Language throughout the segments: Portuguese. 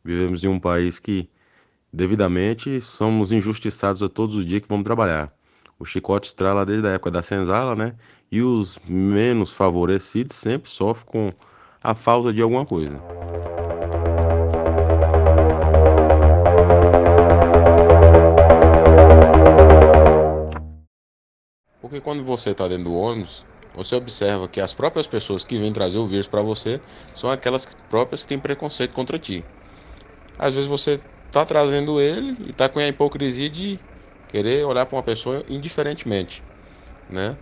Vivemos em um país que, devidamente, somos injustiçados a todos os dias que vamos trabalhar. O chicote estrala desde a época da senzala, né? E os menos favorecidos sempre sofrem com a falta de alguma coisa. Porque quando você está dentro do ônibus, você observa que as próprias pessoas que vêm trazer o vírus para você são aquelas próprias que têm preconceito contra ti. Às vezes você está trazendo ele e está com a hipocrisia de querer olhar para uma pessoa indiferentemente, né?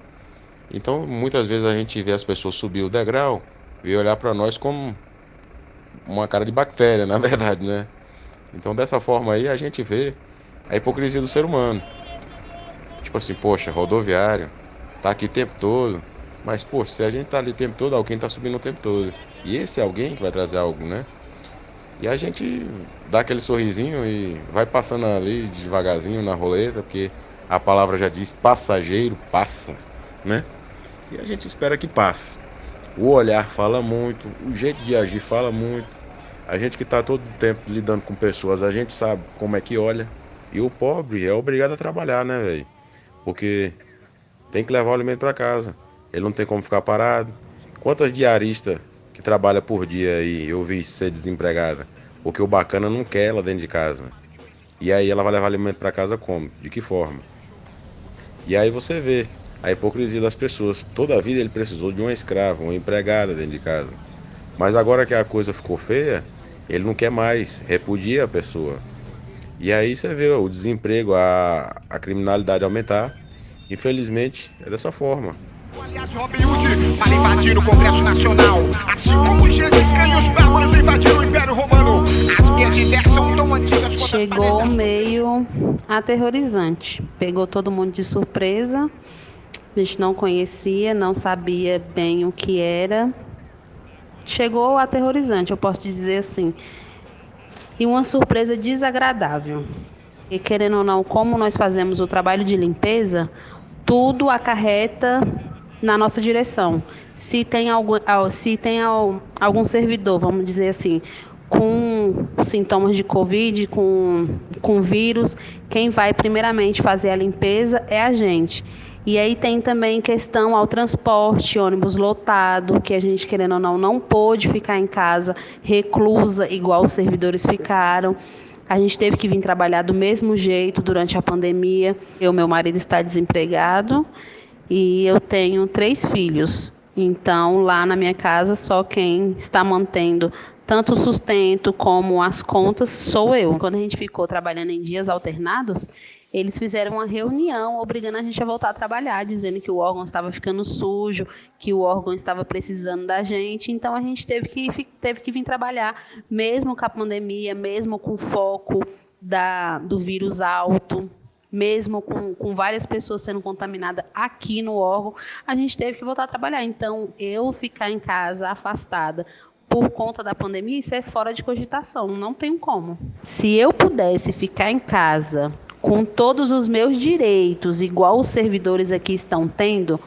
Então, muitas vezes a gente vê as pessoas subir o degrau e olhar para nós como uma cara de bactéria, na verdade, né? Então, dessa forma aí, a gente vê a hipocrisia do ser humano. Tipo assim, poxa, rodoviário, tá aqui o tempo todo. Mas, poxa, se a gente tá ali o tempo todo, alguém tá subindo o tempo todo. E esse é alguém que vai trazer algo, né? E a gente dá aquele sorrisinho e vai passando ali devagarzinho na roleta, porque a palavra já diz passageiro passa, né? E a gente espera que passe. O olhar fala muito, o jeito de agir fala muito. A gente que está todo o tempo lidando com pessoas, a gente sabe como é que olha. E o pobre é obrigado a trabalhar, né, velho? Porque tem que levar o alimento para casa. Ele não tem como ficar parado. Quantas diaristas que trabalham por dia aí eu vi ser desempregada? Porque o bacana não quer ela dentro de casa. E aí ela vai levar alimento para casa como? De que forma? E aí você vê a hipocrisia das pessoas. Toda a vida ele precisou de uma escrava, uma empregada dentro de casa. Mas agora que a coisa ficou feia, ele não quer mais, repudia a pessoa. E aí você vê o desemprego, a criminalidade aumentar. Infelizmente, é dessa forma. O aliado Robin Hood para invadir o Congresso Nacional. Assim como os Gengis Khan e os bárbaros invadiram o Império Romano. As minhas ideias são tão antigas quanto as Chegou meio aterrorizante. Pegou todo mundo de surpresa. A gente não conhecia, não sabia bem o que era. Chegou aterrorizante, eu posso dizer assim. E uma surpresa desagradável. E querendo ou não, como nós fazemos o trabalho de limpeza, tudo acarreta na nossa direção. Se tem algum servidor, vamos dizer assim, com sintomas de Covid, com vírus, quem vai primeiramente fazer a limpeza é a gente. E aí tem também questão ao transporte, ônibus lotado, que a gente, querendo ou não pôde ficar em casa reclusa, igual os servidores ficaram. A gente teve que vir trabalhar do mesmo jeito durante a pandemia. Meu marido está desempregado e eu tenho 3 filhos. Então, lá na minha casa, só quem está mantendo tanto o sustento como as contas sou eu. Quando a gente ficou trabalhando em dias alternados, eles fizeram uma reunião obrigando a gente a voltar a trabalhar, dizendo que o órgão estava ficando sujo, que o órgão estava precisando da gente. Então, a gente teve que vir trabalhar, mesmo com a pandemia, mesmo com o foco do vírus alto, mesmo com várias pessoas sendo contaminadas aqui no órgão, a gente teve que voltar a trabalhar. Então, eu ficar em casa, afastada, por conta da pandemia, isso é fora de cogitação, não tem como. Se eu pudesse ficar em casa com todos os meus direitos, igual os servidores aqui estão tendo,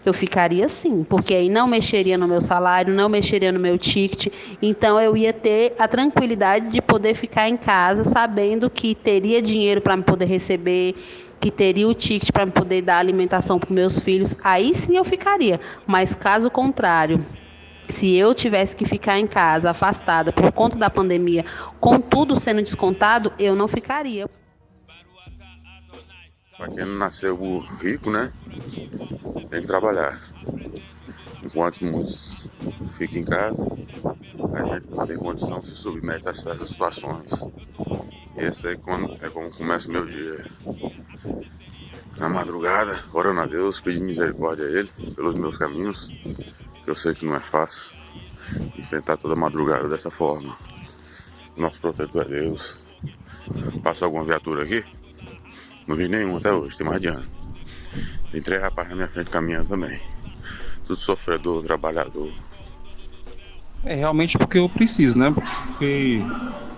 eu ficaria sim, porque aí não mexeria no meu salário, não mexeria no meu ticket, então eu ia ter a tranquilidade de poder ficar em casa sabendo que teria dinheiro para me poder receber, que teria o ticket para me poder dar alimentação para os meus filhos, aí sim eu ficaria, mas caso contrário, se eu tivesse que ficar em casa, afastada por conta da pandemia, com tudo sendo descontado, eu não ficaria. Para quem não nasceu rico, né? Tem que trabalhar. Enquanto muitos ficam em casa, a gente não tem condição, se submete a certas situações. Esse é como começa o meu dia. Na madrugada, orando a Deus, pedindo misericórdia a Ele pelos meus caminhos, que eu sei que não é fácil enfrentar toda madrugada dessa forma. Nosso protetor é Deus. Passou alguma viatura aqui? Não vi nenhum até hoje, tem mais de ano. Tem 3 rapazes na minha frente caminhando também. Tudo sofredor, trabalhador. É realmente porque eu preciso, né? Porque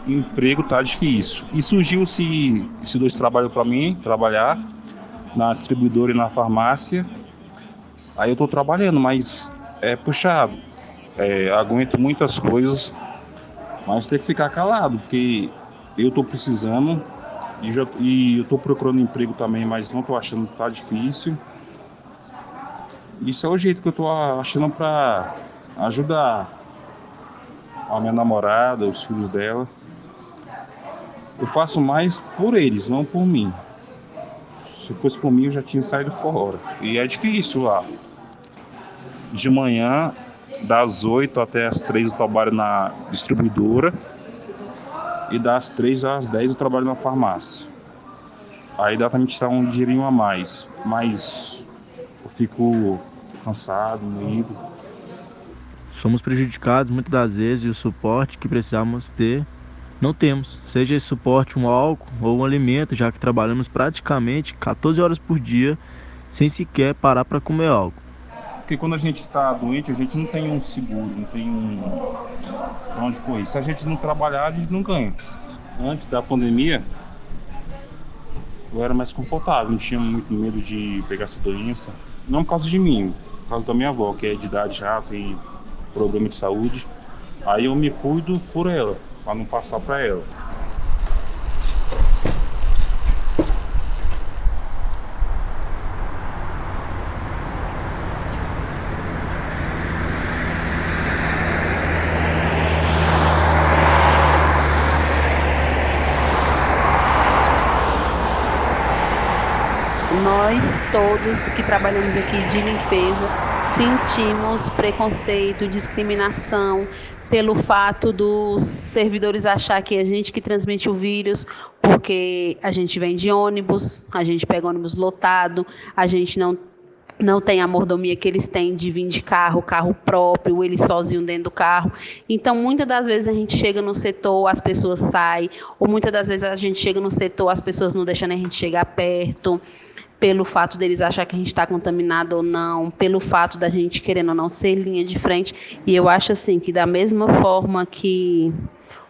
emprego tá difícil. E surgiu esses 2 trabalhos para mim, trabalhar na distribuidora e na farmácia. Aí eu tô trabalhando, mas é puxado. Aguento muitas coisas Mas tem que ficar calado, porque eu tô precisando e eu tô procurando emprego também, mas não tô achando que tá difícil. Isso é o jeito que eu tô achando para ajudar a minha namorada, os filhos dela. Eu faço mais por eles, não por mim. Se fosse por mim, eu já tinha saído fora. E é difícil lá. De manhã, das 8 até as 3 eu trabalho na distribuidora. E das 3 às 10 eu trabalho na farmácia. Aí dá pra me tirar um dinheirinho a mais. Mas eu fico cansado, moído. Somos prejudicados muitas das vezes e o suporte que precisamos ter não temos. Seja esse suporte um álcool ou um alimento, já que trabalhamos praticamente 14 horas por dia sem sequer parar para comer algo. Porque quando a gente está doente, a gente não tem um seguro, não tem pra onde correr. Se a gente não trabalhar, a gente não ganha. Antes da pandemia, eu era mais confortável, não tinha muito medo de pegar essa doença. Não por causa de mim, por causa da minha avó, que é de idade já, tem problema de saúde. Aí eu me cuido por ela, para não passar para ela. Nós todos que trabalhamos aqui de limpeza sentimos preconceito, discriminação pelo fato dos servidores achar que a gente que transmite o vírus, porque a gente vem de ônibus, a gente pega ônibus lotado, a gente não tem a mordomia que eles têm de vir de carro próprio, eles sozinhos dentro do carro. Então, muitas das vezes a gente chega no setor, as pessoas saem, ou muitas das vezes a gente chega no setor, as pessoas não deixam nem a gente chegar perto, pelo fato deles achar que a gente está contaminado ou não, pelo fato da gente, querendo ou não, ser linha de frente. E eu acho assim que da mesma forma que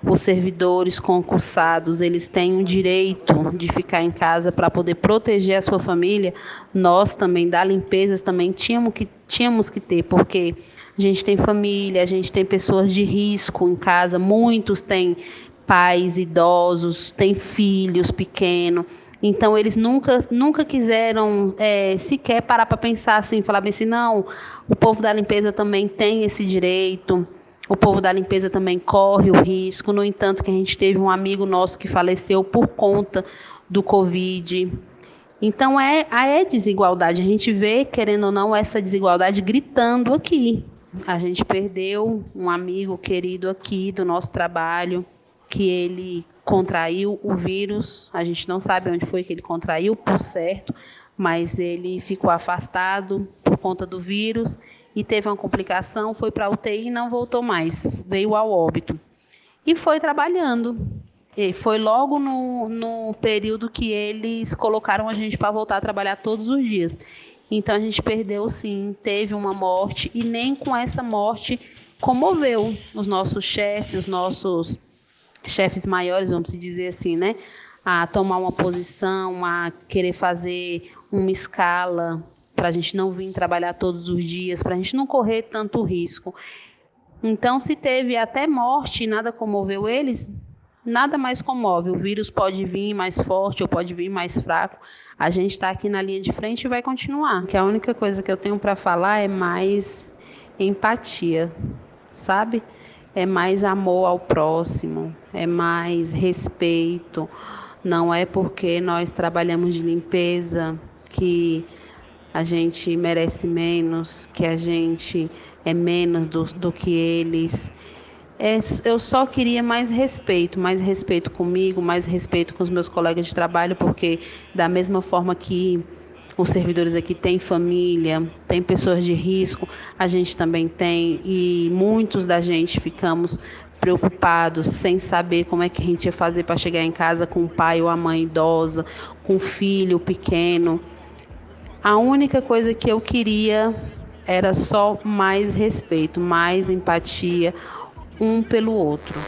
os servidores concursados, eles têm o direito de ficar em casa para poder proteger a sua família, nós também, da limpeza, também tínhamos que ter, porque a gente tem família, a gente tem pessoas de risco em casa, muitos têm pais idosos, têm filhos pequenos. Então, eles nunca quiseram sequer parar para pensar assim, falar bem assim, não, o povo da limpeza também tem esse direito, o povo da limpeza também corre o risco. No entanto, que a gente teve um amigo nosso que faleceu por conta do Covid. Então, é desigualdade. A gente vê, querendo ou não, essa desigualdade gritando aqui. A gente perdeu um amigo querido aqui do nosso trabalho, que ele contraiu o vírus, a gente não sabe onde foi que ele contraiu, por certo, mas ele ficou afastado por conta do vírus e teve uma complicação, foi para a UTI e não voltou mais, veio ao óbito. E foi trabalhando. E foi logo no período que eles colocaram a gente para voltar a trabalhar todos os dias. Então a gente perdeu sim, teve uma morte e nem com essa morte comoveu os nossos chefes, os nossos chefes maiores, vamos dizer assim, né? A tomar uma posição, a querer fazer uma escala para a gente não vir trabalhar todos os dias, para a gente não correr tanto risco. Então, se teve até morte e nada comoveu eles, nada mais comove. O vírus pode vir mais forte ou pode vir mais fraco. A gente está aqui na linha de frente e vai continuar. Que a única coisa que eu tenho para falar é mais empatia, sabe? É mais amor ao próximo, é mais respeito. Não é porque nós trabalhamos de limpeza que a gente merece menos, que a gente é menos do que eles. Eu só queria mais respeito comigo, mais respeito com os meus colegas de trabalho, porque da mesma forma que os servidores aqui têm família, têm pessoas de risco, a gente também tem, e muitos da gente ficamos preocupados, sem saber como é que a gente ia fazer para chegar em casa com o pai ou a mãe idosa, com o filho pequeno. A única coisa que eu queria era só mais respeito, mais empatia, um pelo outro.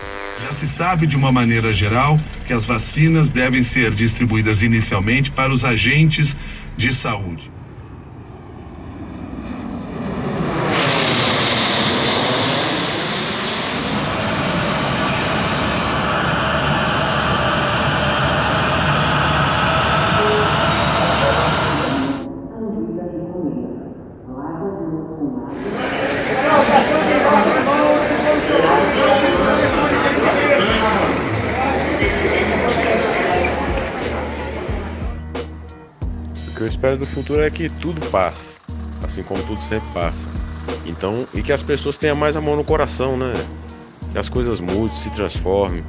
Já se sabe de uma maneira geral que as vacinas devem ser distribuídas inicialmente para os agentes de saúde. espero do futuro é que tudo passe, assim como tudo sempre passa. Então, e que as pessoas tenham mais amor no coração, né? Que as coisas mudem, se transformem.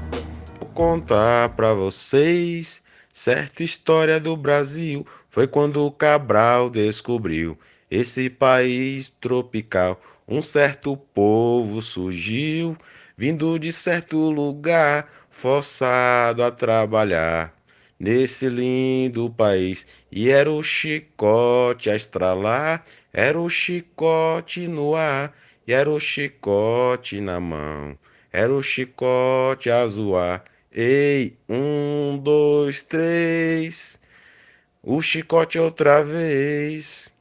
Vou contar pra vocês certa história do Brasil. Foi quando o Cabral descobriu esse país tropical. Um certo povo surgiu, vindo de certo lugar, forçado a trabalhar nesse lindo país. E era o chicote a estralar, era o chicote no ar, e era o chicote na mão, era o chicote a zoar. Ei, 1, 2, 3, o chicote outra vez.